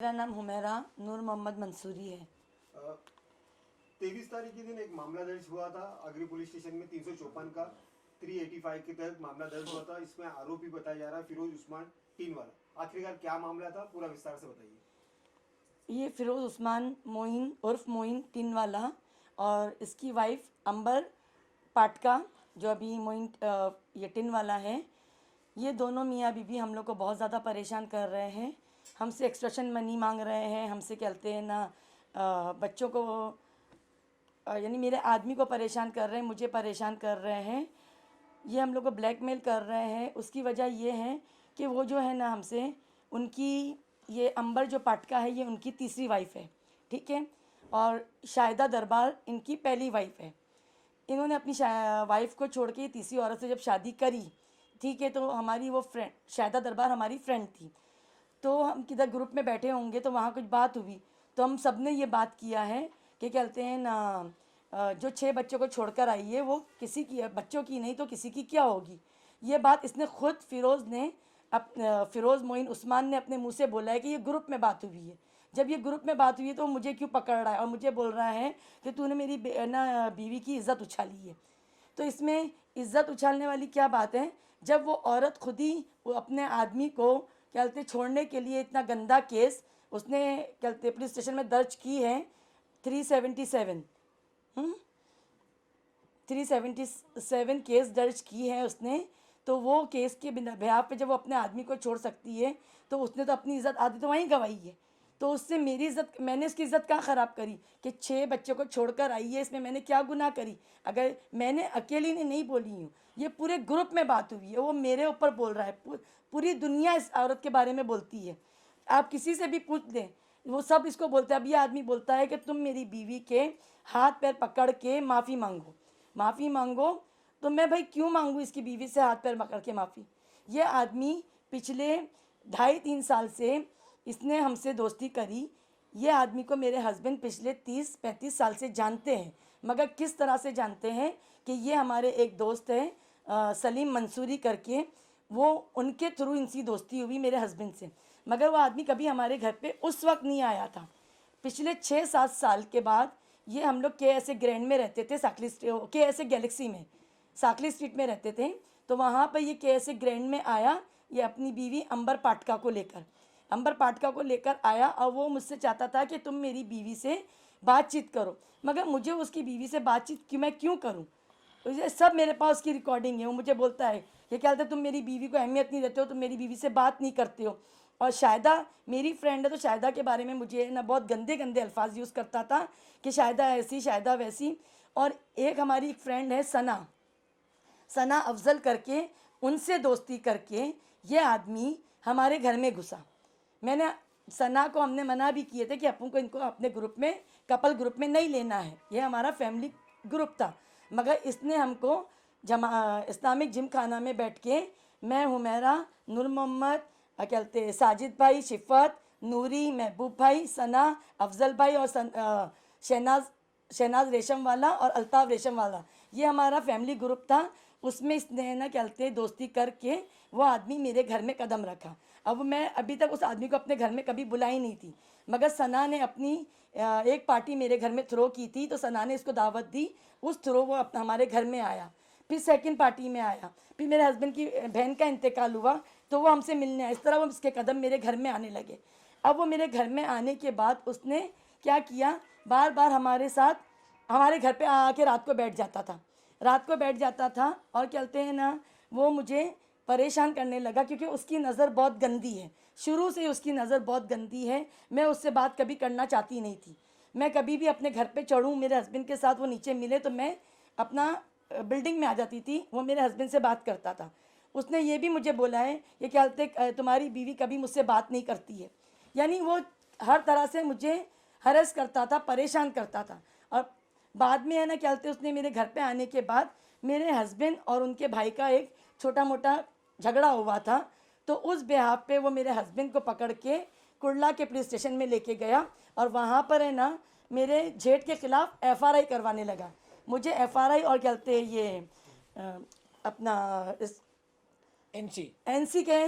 मेरा नाम हुमैरा नूर मोहम्मद मंसूरी है। 23 तारीख के दिन एक मामला दर्ज हुआ था अग्री पुलिस स्टेशन में 354 का 385 के तहत मामला दर्ज हुआ था। इसमें आरोपी बताया जा रहा है फिरोज उस्मान टीन वाला। आखिरकार क्या मामला था, पूरा विस्तार से बताइए। ये फिरोज़ उस्मान मोइन उर्फ मोइन टिनवाला और इसकी वाइफ अंबर पाटका, जो अभी मोइन ये टिनवाला है, ये दोनों मियाँ बीवी हम लोग को बहुत ज़्यादा परेशान कर रहे हैं। हमसे एक्सट्रैक्शन मनी मांग रहे हैं, हमसे कहते हैं ना बच्चों को यानी मेरे आदमी को परेशान कर रहे हैं, मुझे परेशान कर रहे हैं। ये हम लोग को ब्लैकमेल कर रहे हैं। उसकी वजह ये है कि वो जो है ना हमसे, उनकी ये अंबर जो पाटका है ये उनकी तीसरी वाइफ है, ठीक है, और शाहिदा दरबार इनकी पहली वाइफ है। इन्होंने अपनी वाइफ को छोड़ के तीसरी औरत से जब शादी करी, ठीक है, तो हमारी वो फ्रेंड शाहिदा दरबार हमारी फ्रेंड थी। तो हम किधर ग्रुप में बैठे होंगे तो वहाँ कुछ बात हुई, तो हम सब ने ये बात किया है कि कहते हैं ना जो 6 बच्चों को छोड़कर आई है वो किसी की है, बच्चों की नहीं तो किसी की क्या होगी। ये बात इसने खुद फ़िरोज़ मोइन उस्मान ने अपने मुंह से बोला है कि ये ग्रुप में बात हुई है। जब ये ग्रुप में बात हुई है तो मुझे क्यों पकड़ रहा है और मुझे बोल रहा है कि तूने मेरी बीवी की इज़्ज़त उछाली है। तो इसमें इज़्ज़त उछालने वाली क्या बात है, जब वो औरत खुद ही वो अपने आदमी को क्या कहते छोड़ने के लिए इतना गंदा केस उसने क्या कहते पुलिस स्टेशन में दर्ज की है। 377 377 केस दर्ज की है उसने। तो वो केस के बिना बिहार पे जब वो अपने आदमी को छोड़ सकती है तो उसने तो अपनी इज़्ज़त आधी तो वहीं गंवाई है। तो उससे मेरी इज़्ज़त, मैंने उसकी इज़्ज़त कहाँ ख़राब करी कि 6 बच्चों को छोड़कर आई है, इसमें मैंने क्या गुनाह करी। अगर मैंने अकेली ने नहीं बोली हूँ, ये पूरे ग्रुप में बात हुई है, वो मेरे ऊपर बोल रहा है। पूरी दुनिया इस औरत के बारे में बोलती है, आप किसी से भी पूछ लें, वो सब इसको बोलते हैं। अब ये आदमी बोलता है कि तुम मेरी बीवी के हाथ पैर पकड़ के माफ़ी मांगो। तो मैं भाई क्यों मांगूँ इसकी बीवी से हाथ पैर पकड़ के माफ़ी। ये आदमी पिछले 2.5-3 साल से इसने हमसे दोस्ती करी। ये आदमी को मेरे हस्बैंड पिछले 30-35 साल से जानते हैं, मगर किस तरह से जानते हैं कि ये हमारे एक दोस्त हैं सलीम मंसूरी करके, वो उनके थ्रू इनसी दोस्ती हुई मेरे हस्बैंड से। मगर वो आदमी कभी हमारे घर पे उस वक्त नहीं आया था। पिछले 6-7 साल के बाद ये हम लोग KSA ग्रैंड में रहते थे, KSA गैलेक्सी में साकली स्ट्रीट में रहते थे। तो वहाँ पर ये KSA ग्रैंड में आया, ये अपनी बीवी अंबर पाटका को लेकर आया और वो मुझसे चाहता था कि तुम मेरी बीवी से बातचीत करो। मगर मुझे उसकी बीवी से बातचीत मैं क्यों करूँ, तो ये सब मेरे पास उसकी रिकॉर्डिंग है। वो मुझे बोलता है ये क्या बोलते तुम मेरी बीवी को अहमियत नहीं देते हो, तुम मेरी बीवी से बात नहीं करते हो। और शायदा मेरी फ्रेंड है तो शायदा के बारे में मुझे ना बहुत गंदे गंदे अल्फाज यूज़ करता था कि शायदा ऐसी शायदा वैसी। और एक हमारी एक फ्रेंड है सना अफजल करके, उनसे दोस्ती करके ये आदमी हमारे घर में घुसा। मैंने सना को हमने मना भी किए थे कि अपन को इनको अपने ग्रुप में कपल ग्रुप में नहीं लेना है, ये हमारा फैमिली ग्रुप था। मगर इसने हमको इस्लामिक जिम खाना में बैठ के मैं हुमैरा, नूर मोहम्मद, क्या कहते साजिद भाई, शिफ़त, नूरी, महबूब भाई, सना, अफजल भाई और शहनाज रेशम वाला और अल्ताफ़ रेशम वाला, ये हमारा फैमिली ग्रुप था। उसमें इसने ना क्या कहते दोस्ती करके वो आदमी मेरे घर में कदम रखा। अब मैं अभी तक उस आदमी को अपने घर में कभी बुलाई नहीं थी, मगर सना ने अपनी एक पार्टी मेरे घर में थ्रो की थी, तो सना ने इसको दावत दी, उस थ्रो वो हमारे घर में आया। फिर सेकंड पार्टी में आया, फिर मेरे हस्बैंड की बहन का इंतकाल हुआ तो वो हमसे मिलने आया। इस तरह वो उसके कदम मेरे घर में आने लगे। अब वो मेरे घर में आने के बाद उसने क्या किया, बार बार हमारे साथ हमारे घर पे आके रात को बैठ जाता था और कहते हैं ना वो मुझे परेशान करने लगा, क्योंकि उसकी नज़र बहुत गंदी है, शुरू से उसकी नज़र बहुत गंदी है। मैं उससे बात कभी करना चाहती नहीं थी। मैं कभी भी अपने घर पे चढ़ूँ, मेरे हस्बैंड के साथ वो नीचे मिले तो मैं अपना बिल्डिंग में आ जाती थी, वो मेरे हस्बैंड से बात करता था। उसने ये भी मुझे बोला है ये क्या बोलते तुम्हारी बीवी कभी मुझसे बात नहीं करती है। यानी वो हर तरह से मुझे हरेस करता था, परेशान करता था। और बाद में है ना क्या बोलते उसने मेरे घर पे आने के बाद मेरे हस्बैंड और उनके भाई का एक छोटा मोटा झगड़ा हुआ था, तो उस बिहाफ पे वो मेरे हस्बैंड को पकड़ के कुर्ला के पुलिस स्टेशन में लेके गया और वहाँ पर है ना मेरे जेठ के ख़िलाफ़ FRI करवाने लगा। मुझे FRI और क्या बोलते ये अपना इस एनसी NC के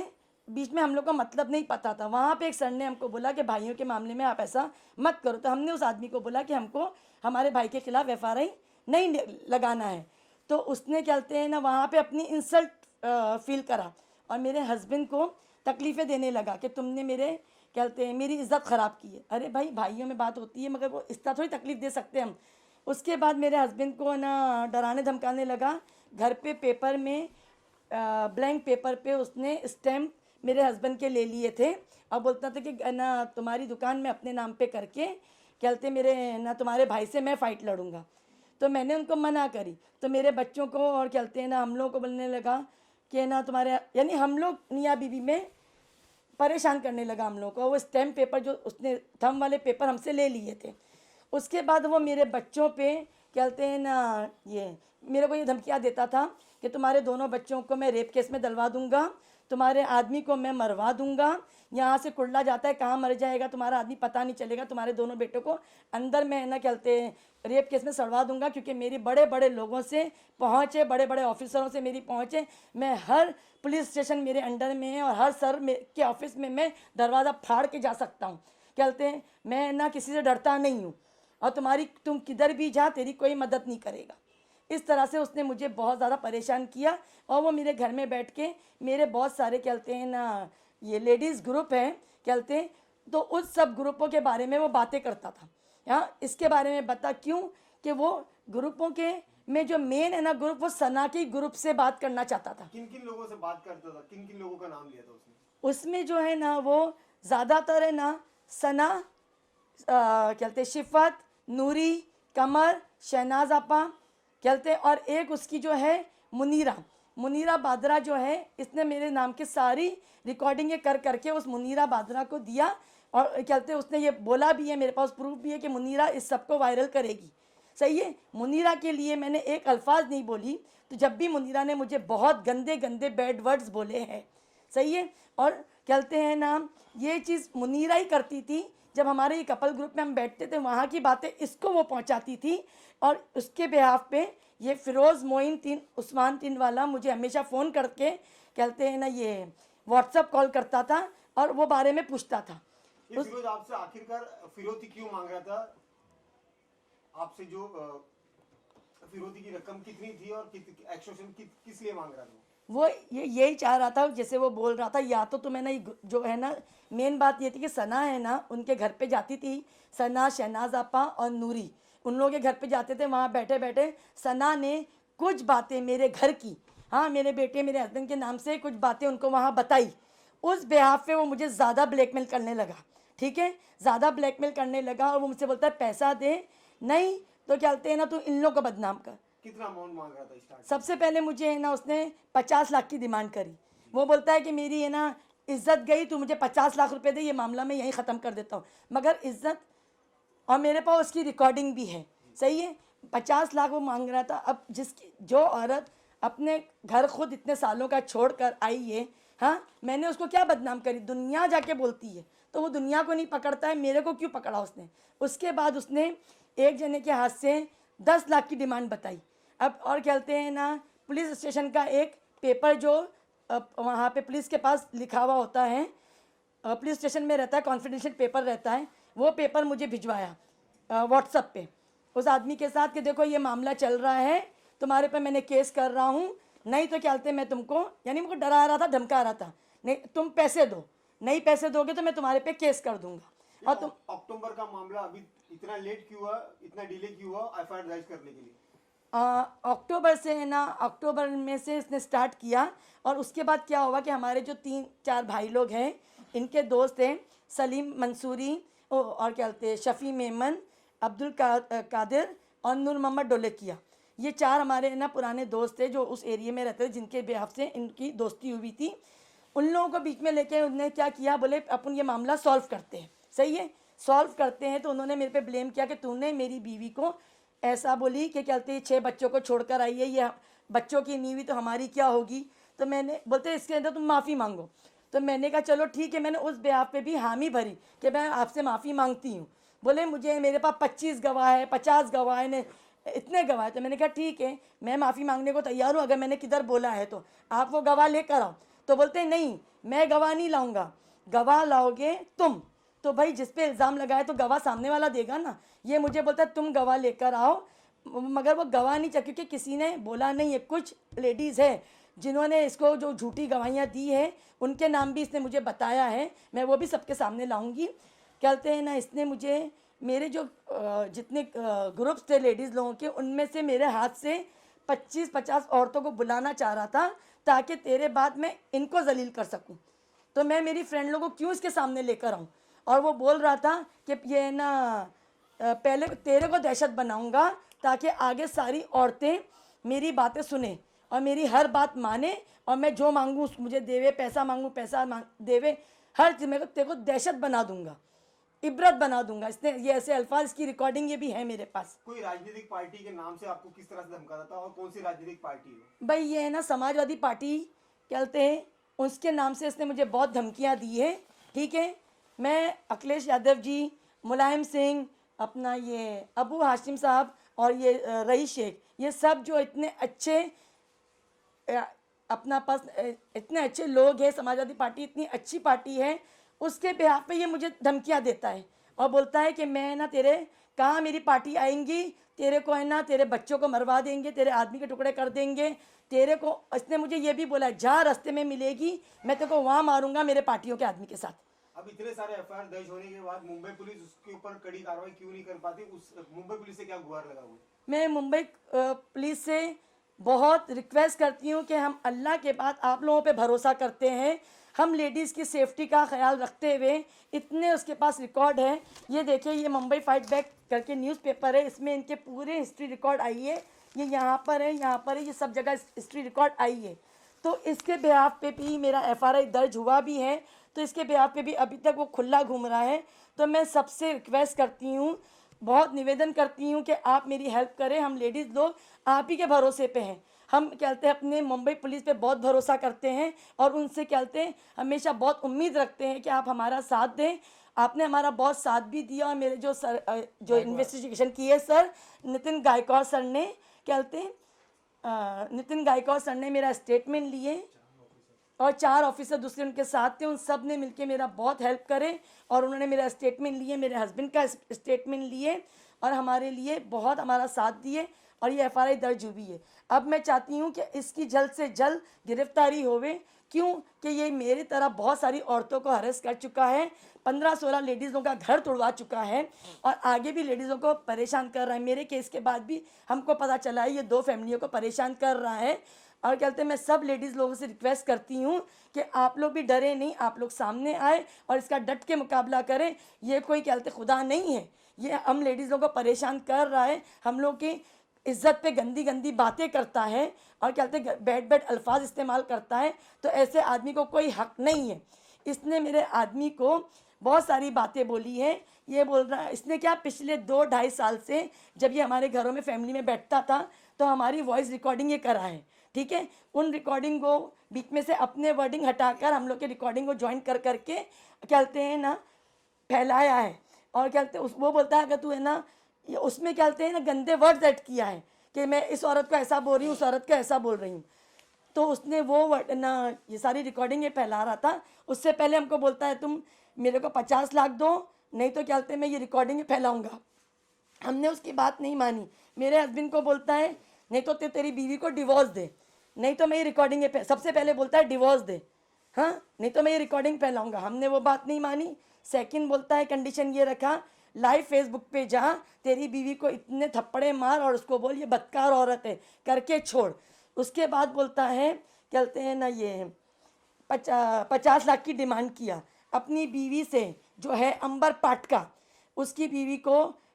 बीच में हम लोग का मतलब नहीं पता था। वहाँ पे एक सर ने हमको बोला कि भाइयों के मामले में आप ऐसा मत करो। तो हमने उस आदमी को बोला कि हमको हमारे भाई के खिलाफ FRI नहीं लगाना है। तो उसने क्या कहते हैं ना वहाँ पे अपनी इंसल्ट फील करा और मेरे हस्बैंड को तकलीफ़ें देने लगा कि तुमने मेरे क्या कहते हैं मेरी इज़्ज़त ख़राब की है। अरे भाई, भाइयों में बात होती है, मगर वो इस तरह थोड़ी तकलीफ़ दे सकते हैं हम। उसके बाद मेरे हस्बैंड को ना डराने धमकाने लगा। घर पे पेपर में ब्लैंक पेपर पे उसने स्टैम्प मेरे हस्बैंड के ले लिए थे और बोलता था कि ना तुम्हारी दुकान में अपने नाम पे करके कहते मेरे ना तुम्हारे भाई से मैं फ़ाइट लड़ूंगा। तो मैंने उनको मना करी। तो मेरे बच्चों को और कहते हैं ना हम लोग को बोलने लगा कि ना तुम्हारे, यानी हम लोग मियाँ बीवी में परेशान करने लगा हम लोग को। वो स्टैम्प पेपर जो उसने थंब वाले पेपर हमसे ले लिए थे। उसके बाद वो मेरे बच्चों पे कहते हैं ना ये मेरे को ये धमकियाँ देता था कि तुम्हारे दोनों बच्चों को मैं रेप केस में डलवा दूंगा, तुम्हारे आदमी को मैं मरवा दूंगा, यहाँ से कुल्ला जाता है कहाँ मर जाएगा तुम्हारा आदमी पता नहीं चलेगा, तुम्हारे दोनों बेटों को अंदर में ना कहते हैं रेप केस में सड़वा दूंगा। क्योंकि मेरी बड़े बड़े लोगों से पहुँच है, बड़े बड़े ऑफिसरों से मेरी पहुँच है। मैं हर पुलिस स्टेशन मेरे अंडर में है और हर सर के ऑफिस में मैं दरवाज़ा फाड़ के जा सकता हूँ। कहते हैं मैं ना किसी से डरता नहीं हूँ और तुम किधर भी जा तेरी कोई मदद नहीं करेगा। इस तरह से उसने मुझे बहुत ज़्यादा परेशान किया। और वो मेरे घर में बैठ के मेरे बहुत सारे कहते हैं ना ये लेडीज़ ग्रुप हैं कहते हैं, तो उस सब ग्रुपों के बारे में वो बातें करता था। हाँ, इसके बारे में बता क्यों कि वो ग्रुपों के में जो मेन है ना ग्रुप, वो सना के ग्रुप से बात करना चाहता था। किन किन लोगों से बात करता था, किन किन लोगों का नाम लिया था उसने? उसमें जो है ना वो ज़्यादातर है ना सना कहते शिफत, नूरी, कमर, शहनाज आपा कहते, और एक उसकी जो है मुनीरा बादरा जो है, इसने मेरे नाम की सारी रिकॉर्डिंगें कर करके उस मुनीरा बादरा को दिया। और कहते उसने ये बोला भी है, मेरे पास प्रूफ भी है कि मुनीरा इस सबको वायरल करेगी। सही है, मुनीरा के लिए मैंने एक अल्फाज नहीं बोली। तो जब भी मुनीरा ने मुझे बहुत गंदे गंदे बैड वर्ड्स बोले हैं, सही है, और कहते हैं ना ये चीज़ मुनीरा ही करती थी। जब हमारे ये कपल ग्रुप में हम बैठते थे वहाँ की बातें इसको वो पहुँचाती थी। और उसके बिहाफ पे ये फिरोज़ मोइन तीन उस्मान तीन वाला मुझे हमेशा फ़ोन करके कहते हैं ना ये व्हाट्सअप कॉल करता था और वो बारे में पूछता था। ये फिरोज आपसे आखिरकार फिरौती क्यों मांग रहा था आपसे? जो फिरौती की रकम कितनी थी और एक्सटॉर्शन किस लिए मांग रहा था? वो यही चाह रहा था, जैसे वो बोल रहा था, या तो तुम्हें ना जो है ना मेन बात ये थी कि सना है ना उनके घर पे जाती थी, सना, शहनाज आपा और नूरी, उन लोगों के घर पे जाते थे। वहाँ बैठे बैठे सना ने कुछ बातें मेरे घर की, हाँ मेरे बेटे मेरे हस्बैंड के नाम से कुछ बातें उनको वहाँ बताई। उस बिहाफ पे वो मुझे ज़्यादा ब्लैकमेल करने लगा। ठीक है, ज़्यादा ब्लैकमेल करने लगा और वो मुझसे बोलता है पैसा दे, नहीं तो क्या कहते हैं ना तू इन लोग को बदनाम कर। कितना अमाउंट मांग रहा था स्टार्ट? सबसे पहले मुझे है ना उसने 50 लाख की डिमांड करी। वो बोलता है कि मेरी है ना इज्जत गई, तू मुझे 50 लाख रुपए दे, ये मामला मैं यहीं ख़त्म कर देता हूँ। मगर इज्जत, और मेरे पास उसकी रिकॉर्डिंग भी है, सही है। 50 लाख वो मांग रहा था। अब जो औरत अपने घर खुद इतने सालों का छोड़ कर आई है, हाँ मैंने उसको क्या बदनाम करी, दुनिया जाके बोलती है, तो वो दुनिया को नहीं पकड़ता है, मेरे को क्यों पकड़ा उसने। उसके बाद उसने एक जने के हाथ से 10 लाख की डिमांड बताई। अब और कहते हैं ना पुलिस स्टेशन का एक पेपर जो वहाँ पे पुलिस के पास लिखा हुआ होता है, पुलिस स्टेशन में रहता है, कॉन्फिडेंशियल पेपर रहता है, वो पेपर मुझे भिजवाया व्हाट्सएप पे उस आदमी के साथ कि देखो ये मामला चल रहा है, तुम्हारे पे मैंने केस कर रहा हूँ, नहीं तो क्या कहते मैं तुमको, यानी मुझको डरा रहा था, धमका रहा था, नहीं तुम पैसे दो, नहीं पैसे दोगे तो मैं तुम्हारे पे केस कर दूंगा। और तुम अक्टूबर का मामला अभी इतना लेट क्यों हुआ, इतना डिले क्यों हुआ एफआईआर दर्ज करने के लिए? अक्टूबर से है ना, अक्टूबर में से इसने स्टार्ट किया। और उसके बाद क्या हुआ कि हमारे जो 3-4 भाई लोग हैं, इनके दोस्त हैं सलीम मंसूरी और क्या कहते हैं शफ़ी मेमन, अब्दुल कादिर और नूर मोहम्मद डोलेकिया, ये 4 हमारे ना पुराने दोस्त थे जो उस एरिया में रहते थे, जिनके बिहाफ से इनकी दोस्ती हुई थी। उन लोगों को बीच में लेके उन्होंने क्या किया, बोले अपन ये मामला सॉल्व करते हैं, सही है, सॉल्व करते हैं। तो उन्होंने मेरे पे ब्लेम किया कि तूने मेरी बीवी को ऐसा बोली कि क्या कहते हैं 6 बच्चों को छोड़कर आई है, ये बच्चों की नीवी तो हमारी क्या होगी। तो मैंने बोलते इसके अंदर तुम माफ़ी मांगो। तो मैंने कहा चलो ठीक है, मैंने उस बिहाफ पे भी हामी भरी कि मैं आपसे माफ़ी मांगती हूँ। बोले मुझे मेरे पास 25 गवाह है, 50 गवाह है, ने इतने गवाह। तो मैंने कहा ठीक है, मैं माफ़ी मांगने को तैयार हूँ, अगर मैंने किधर बोला है तो आप वो गवाह लेकर आओ। तो बोलते हैं नहीं, मैं गवाह नहीं लाऊंगा, गवाह लाओगे तुम। तो भाई जिस पे इल्ज़ाम लगाए तो गवाह सामने वाला देगा ना। ये मुझे बोलता है तुम गवाह लेकर आओ, मगर वो गवाह नहीं चाहिए, क्योंकि किसी ने बोला नहीं है। कुछ लेडीज़ है जिन्होंने इसको जो झूठी गवाहियाँ दी है, उनके नाम भी इसने मुझे बताया है, मैं वो भी सबके सामने लाऊंगी। कहते हैं ना, इसने मुझे मेरे जो जितने ग्रुप्स थे लेडीज़ लोगों के, उनमें से मेरे हाथ से 25-50 औरतों को बुलाना चाह रहा था ताकि तेरे बाद मैं इनको जलील कर सकूं। तो मैं मेरी फ्रेंड लोगों को क्यों इसके सामने लेकर आऊं? और वो बोल रहा था कि ये ना पहले तेरे को दहशत बनाऊंगा ताकि आगे सारी औरतें मेरी बातें सुने और मेरी हर बात माने, और मैं जो मांगूँ मुझे देवे, पैसा मांगूँ पैसा देवे, हर चीज़ में तेरे को दहशत बना दूंगा, इबरत बना दूंगा। इसने ये ऐसे अल्फाज की रिकॉर्डिंग ये भी है मेरे पास। कोई राजनीतिक पार्टी के नाम से आपको किस तरह से धमकाता था और कौन सी राजनीतिक पार्टी है? भाई ये है ना समाजवादी पार्टी कहते हैं, उसके नाम से इसने मुझे बहुत धमकियां दी है। ठीक है, मैं अखिलेश यादव जी, मुलायम सिंह, अपना ये अबू हाशिम साहब और ये रईस शेख, ये सब जो इतने अच्छे अपना पास इतने अच्छे लोग हैं, समाजवादी पार्टी इतनी अच्छी पार्टी है, उसके बिहाफ पे ये मुझे धमकियां देता है और बोलता है कि मैं ना तेरे कहाँ मेरी पार्टी आएंगी, तेरे को है ना तेरे बच्चों को मरवा देंगे, तेरे आदमी के टुकड़े कर देंगे, तेरे को। इसने मुझे ये भी बोला है जहाँ रास्ते में मिलेगी मैं तेरे को वहाँ मारूंगा मेरे पार्टियों के आदमी के साथ। अब इतने सारे एफआईआर दर्ज होने के बाद मुंबई पुलिस उसके ऊपर कड़ी कार्रवाई क्यों नहीं कर पाती? उस मुंबई पुलिस से क्या गुहार लगा हुआ? मैं मुंबई पुलिस से बहुत रिक्वेस्ट करती हूँ कि हम अल्लाह के बाद आप लोगों पे भरोसा करते हैं, हम लेडीज़ की सेफ्टी का ख्याल रखते हुए इतने उसके पास रिकॉर्ड है। ये देखिए, ये मुंबई फाइट बैक करके न्यूज़पेपर है, इसमें इनके पूरे हिस्ट्री रिकॉर्ड आई है, ये यहाँ पर है, यहाँ पर है, ये सब जगह हिस्ट्री रिकॉर्ड आई है। तो इसके बिहाफ पे भी मेरा एफआरआई दर्ज हुआ भी है, तो इसके बिहाफ पे भी अभी तक वो खुला घूम रहा है। तो मैं सबसे रिक्वेस्ट करती हूँ, बहुत निवेदन करती हूँ कि आप मेरी हेल्प करें। हम लेडीज़ लोग आप ही के भरोसे पे हैं। हम कहते हैं अपने मुंबई पुलिस पे बहुत भरोसा करते हैं और उनसे कहते हैं हमेशा बहुत उम्मीद रखते हैं कि आप हमारा साथ दें। आपने हमारा बहुत साथ भी दिया, और मेरे जो सर जो इन्वेस्टिगेशन की है सर नितिन गायकवाड़ सर ने, कहते हैं नितिन गायकवाड़ सर ने मेरा स्टेटमेंट लिए और 4 ऑफिसर दूसरे उनके साथ थे, उन सब ने मिलके मेरा बहुत हेल्प करे और उन्होंने मेरा स्टेटमेंट लिए, मेरे हस्बैंड का स्टेटमेंट लिए और हमारे लिए बहुत हमारा साथ दिए और ये एफआईआर दर्ज हुई है। अब मैं चाहती हूँ कि इसकी जल्द से जल्द गिरफ्तारी होवे, क्यों कि ये मेरी तरह बहुत सारी औरतों को हरेस कर चुका है, 15-16 लेडीज़ों का घर तोड़वा चुका है और आगे भी लेडीज़ों को परेशान कर रहा है। मेरे केस के बाद भी हमको पता चला है ये 2 फैमिलियों को परेशान कर रहा है। और कहते हैं मैं सब लेडीज़ लोगों से रिक्वेस्ट करती हूँ कि आप लोग भी डरे नहीं, आप लोग सामने आए और इसका डट के मुकाबला करें। ये कोई कहते खुदा नहीं है, ये हम लेडीज़ों को परेशान कर रहा है, हम लोग की इज्जत पे गंदी गंदी बातें करता है और कहते बैड बैड अल्फाज इस्तेमाल करता है। तो ऐसे आदमी को कोई हक नहीं है। इसने मेरे आदमी को बहुत सारी बातें बोली हैं। ये बोल रहा है, इसने क्या पिछले 2-2.5 साल से जब ये हमारे घरों में फैमिली में बैठता था तो हमारी वॉइस रिकॉर्डिंग ये करा है। ठीक है, उन रिकॉर्डिंग को बीच में से अपने वर्डिंग हटाकर हम लोग के रिकॉर्डिंग को ज्वाइन कर करके कहते हैं ना फैलाया है। और कहते वो बोलता है अगर तू है ना उसमें कहते हैं ना गंदे वर्ड्स ऐड किया है कि मैं इस औरत को ऐसा बोल रही हूँ, उस औरत को ऐसा बोल रही हूँ। तो उसने वो वर्ड ना ये सारी रिकॉर्डिंग ये फैला रहा था। उससे पहले हमको बोलता है तुम मेरे को 50 लाख दो, नहीं तो कहते मैं ये रिकॉर्डिंग फैलाऊंगा। हमने उसकी बात नहीं मानी। मेरे हस्बैंड को बोलता है नहीं तो तेरी बीवी को डिवोर्स दे, नहीं तो मैं ये रिकॉर्डिंग सबसे पहले बोलता है डिवोर्स दे, हाँ नहीं तो मैं ये रिकॉर्डिंग फैलाऊंगा। हमने वो बात नहीं मानी। सेकंड बोलता है कंडीशन ये रखा लाइव फेसबुक पे जहाँ तेरी बीवी को इतने थप्पड़े मार और उसको बोल ये बदकार औरत है करके छोड़। उसके बाद बोलता है कहते हैं ना ये 50 लाख की डिमांड किया अपनी बीवी से जो है अंबर पाटका, उसकी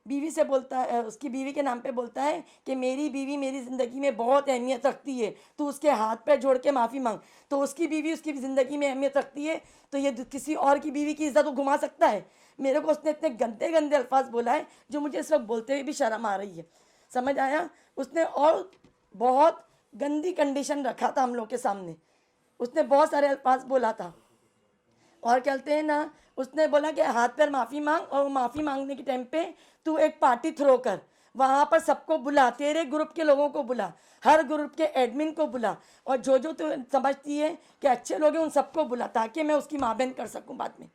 बीवी से बोलता है, उसकी बीवी के नाम पे बोलता है कि मेरी बीवी मेरी ज़िंदगी में बहुत अहमियत रखती है, तो उसके हाथ पे जोड़ के माफ़ी मांग। तो उसकी बीवी उसकी ज़िंदगी में अहमियत रखती है तो ये किसी और की बीवी की इज्जत को घुमा सकता है। मेरे को उसने इतने गंदे गंदे अल्फाज बोला है जो मुझे इस वक्त बोलते हुए भी शर्म आ रही है। समझ आया? उसने और बहुत गंदी कंडीशन रखा था हम लोग के सामने। उसने बहुत सारे अल्फाज बोला था और कहते हैं ना उसने बोला कि हाथ पैर माफ़ी मांग और माफ़ी मांगने के टाइम पे तू एक पार्टी थ्रो कर वहाँ पर सबको बुला, तेरे ग्रुप के लोगों को बुला, हर ग्रुप के एडमिन को बुला, और जो जो तू समझती है कि अच्छे लोग हैं उन सबको बुला, ताकि मैं उसकी माँ बहन कर सकूँ बाद में।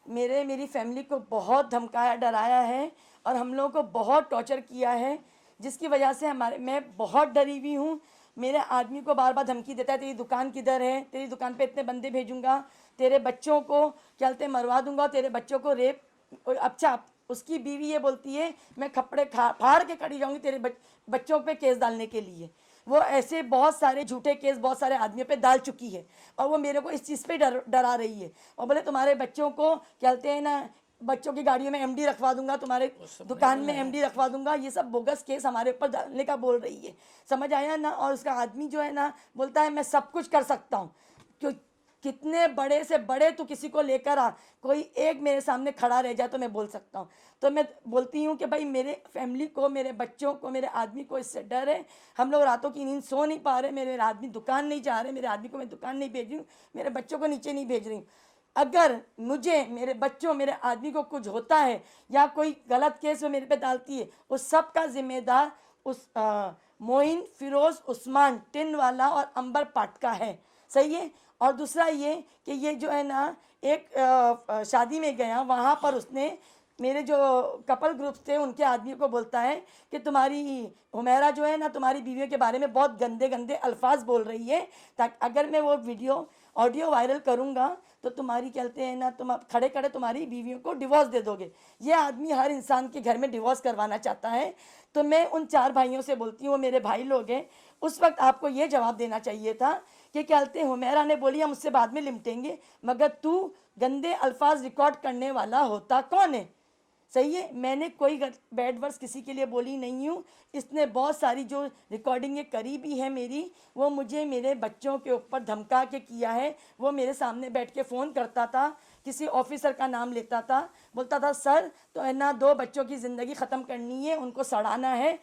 मेरी फैमिली को बहुत धमकाया, डराया है और हम लोगों को बहुत टॉर्चर किया है, जिसकी वजह से मैं बहुत डरी हुई हूँ। मेरे आदमी को बार बार धमकी देता है, तेरी दुकान किधर है, तेरी दुकान पे इतने बंदे भेजूंगा, तेरे बच्चों को क्या बोलते मरवा दूंगा, तेरे बच्चों को रेप। अच्छा, उसकी बीवी ये बोलती है मैं कपड़े फाड़ के खड़ी जाऊंगी तेरे बच्चों पे केस डालने के लिए। वो ऐसे बहुत सारे झूठे केस बहुत सारे आदमियों पे डाल चुकी है, और वो मेरे को इस चीज़ पे डरा रही है, और बोले तुम्हारे बच्चों को क्या कहते हैं ना, बच्चों की गाड़ियों में एमडी रखवा दूंगा, तुम्हारे दुकान में एमडी रखवा दूंगा। ये सब बोगस केस हमारे ऊपर डालने का बोल रही है, समझ आया ना। और उसका आदमी जो है ना बोलता है मैं सब कुछ कर सकता हूँ, क्यों कितने बड़े से बड़े तू किसी को लेकर आ, कोई एक मेरे सामने खड़ा रह जाए तो मैं बोल सकता हूँ। तो मैं बोलती हूँ कि भाई मेरे फैमिली को, मेरे बच्चों को, मेरे आदमी को इससे डर है। हम लोग रातों की नींद सो नहीं पा रहे, मेरे आदमी दुकान नहीं जा रहे, मेरे आदमी को मैं दुकान नहीं भेज रही हूँ, मेरे बच्चों को नीचे नहीं भेज रही हूँ। अगर मुझे, मेरे बच्चों, मेरे आदमी को कुछ होता है या कोई गलत केस में मेरे पे डालती है, उस सब का जिम्मेदार उस मोइन, फिरोज, उस्मान टिनवाला और अंबर पाटका है, सही है। और दूसरा ये कि ये जो है ना, एक शादी में गया, वहाँ पर उसने मेरे जो कपल ग्रुप्स थे उनके आदमी को बोलता है कि तुम्हारी हुमैरा जो है ना तुम्हारी बीवियों के बारे में बहुत गंदे गंदे अल्फाज बोल रही है, ताकि अगर मैं वो ऑडियो वायरल करूँगा तो तुम्हारी कहते हैं ना, तुम खड़े खड़े तुम्हारी बीवियों को डिवोर्स दे दोगे। ये आदमी हर इंसान के घर में डिवोर्स करवाना चाहता है। तो मैं उन 4 भाइयों से बोलती हूँ, वो मेरे भाई लोग हैं, उस वक्त आपको ये जवाब देना चाहिए था कि क्या कहते हैं, हुमैरा ने बोली हम उससे बाद में निपटेंगे, मगर तू गंदे अल्फाज रिकॉर्ड करने वाला होता कौन है, सही है। मैंने कोई बैड वर्ड्स किसी के लिए बोली नहीं हूँ। इसने बहुत सारी जो रिकॉर्डिंगें करी भी है मेरी, वो मुझे मेरे बच्चों के ऊपर धमका के किया है। वो मेरे सामने बैठ के फ़ोन करता था, किसी ऑफिसर का नाम लेता था, बोलता था सर तो है ना 2 बच्चों की ज़िंदगी ख़त्म करनी है, उनको सड़ाना है,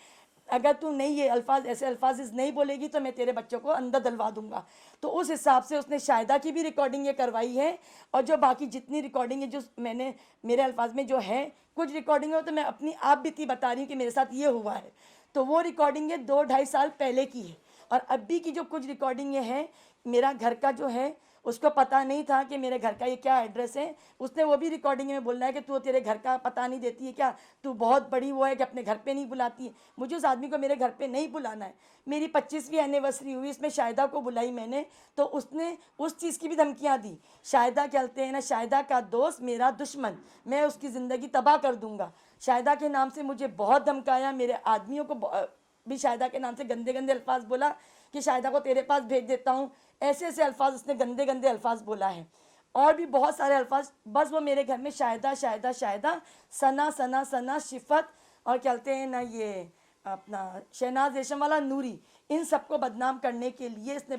अगर तू नहीं ये अल्फाज, ऐसे अल्फाज नहीं बोलेगी तो मैं तेरे बच्चों को अंदर डलवा दूंगा। तो उस हिसाब से उसने शाहिदा की भी रिकॉर्डिंग ये करवाई है, और जो बाकी जितनी रिकॉर्डिंग है जो मैंने मेरे अल्फाज में जो है, कुछ रिकॉर्डिंग है तो मैं अपनी आप बीती बता रही हूँ कि मेरे साथ ये हुआ है। तो वो रिकॉर्डिंग 2-2.5 साल पहले की है, और अभी की जो कुछ रिकॉर्डिंग है, मेरा घर का जो है उसको पता नहीं था कि मेरे घर का ये क्या एड्रेस है। उसने वो भी रिकॉर्डिंग में बोलना है कि तू तेरे घर का पता नहीं देती है क्या, तू बहुत बड़ी वो है कि अपने घर पे नहीं बुलाती है। मुझे उस आदमी को मेरे घर पे नहीं बुलाना है। मेरी 25वीं एनिवर्सरी हुई, इसमें शाहिदा को बुलाई मैंने, तो उसने उस चीज़ की भी धमकियाँ दी। शाहिदा कहते हैं ना, शाहिदा का दोस्त मेरा दुश्मन, मैं उसकी ज़िंदगी तबाह कर दूँगा। शाहिदा के नाम से मुझे बहुत धमकाया, मेरे आदमियों को भी शाहिदा के नाम से गंदे गंदे अल्फाज बोला कि शाहिदा को तेरे पास भेज देता हूँ, ऐसे ऐसे अल्फाज उसने गंदे गंदे अल्फाज बोला है, और भी बहुत सारे अल्फाज। बस वो मेरे घर में शाहिदा शाहिदा शाहिदा, सना सना सना, शिफत, और कहते हैं ना ये अपना शहनाज रेशम वाला, नूरी, इन सबको बदनाम करने के लिए इसने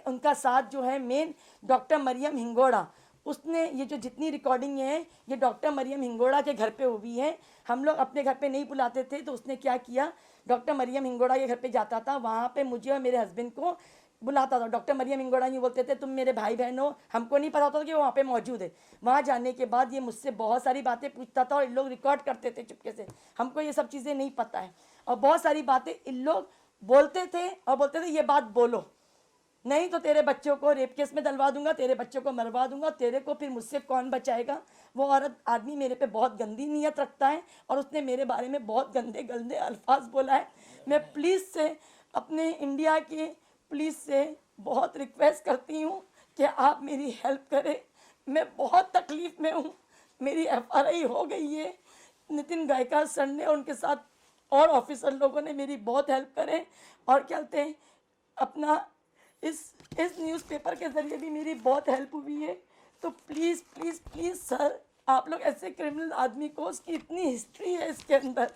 उनका साथ जो है मेन डॉक्टर मरियम हिंगोड़ा, उसने ये जो जितनी रिकॉर्डिंग है ये डॉक्टर मरियम हिंगोड़ा के घर पे हुई है। हम लोग अपने घर पे नहीं बुलाते थे, तो उसने क्या किया, डॉक्टर मरियम हिंगोड़ा के घर पे जाता था, वहाँ पे मुझे और मेरे हस्बैंड को बुलाता था। डॉक्टर मरियम हिंगोड़ा ये बोलते थे तुम मेरे भाई बहन हो, हमको नहीं पता होता कि वो वहाँ पे मौजूद है। वहाँ जाने के बाद ये मुझसे बहुत सारी बातें पूछता था, और इन लोग रिकॉर्ड करते थे चुपके से, हमको ये सब चीज़ें नहीं पता है। और बहुत सारी बातें इन लोग बोलते थे, और बोलते थे ये बात बोलो, नहीं तो तेरे बच्चों को रेप केस में डलवा दूंगा, तेरे बच्चों को मरवा दूंगा, तेरे को फिर मुझसे कौन बचाएगा। वो औरत आदमी मेरे पे बहुत गंदी नीयत रखता है, और उसने मेरे बारे में बहुत गंदे गंदे अल्फाज बोला है। मैं प्लीज़ से अपने इंडिया के पुलिस से बहुत रिक्वेस्ट करती हूँ कि आप मेरी हेल्प करें, मैं बहुत तकलीफ़ में हूँ। मेरी FRI हो गई है, नितिन गायकर सर ने और उनके साथ और ऑफिसर लोगों ने मेरी बहुत हेल्प करें, और क्या कहते हैं अपना इस न्यूज़पेपर के ज़रिए भी मेरी बहुत हेल्प हुई है। तो प्लीज़ प्लीज़ प्लीज़ सर, आप लोग ऐसे क्रिमिनल आदमी को, उसकी इतनी हिस्ट्री है इसके अंदर,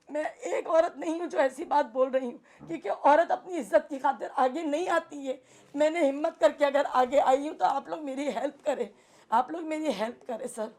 मैं एक औरत नहीं हूँ जो ऐसी बात बोल रही हूँ, क्योंकि औरत अपनी इज्जत की खातिर आगे नहीं आती है। मैंने हिम्मत करके अगर आगे आई हूँ तो आप लोग मेरी हेल्प करें, आप लोग मेरी हेल्प करें सर।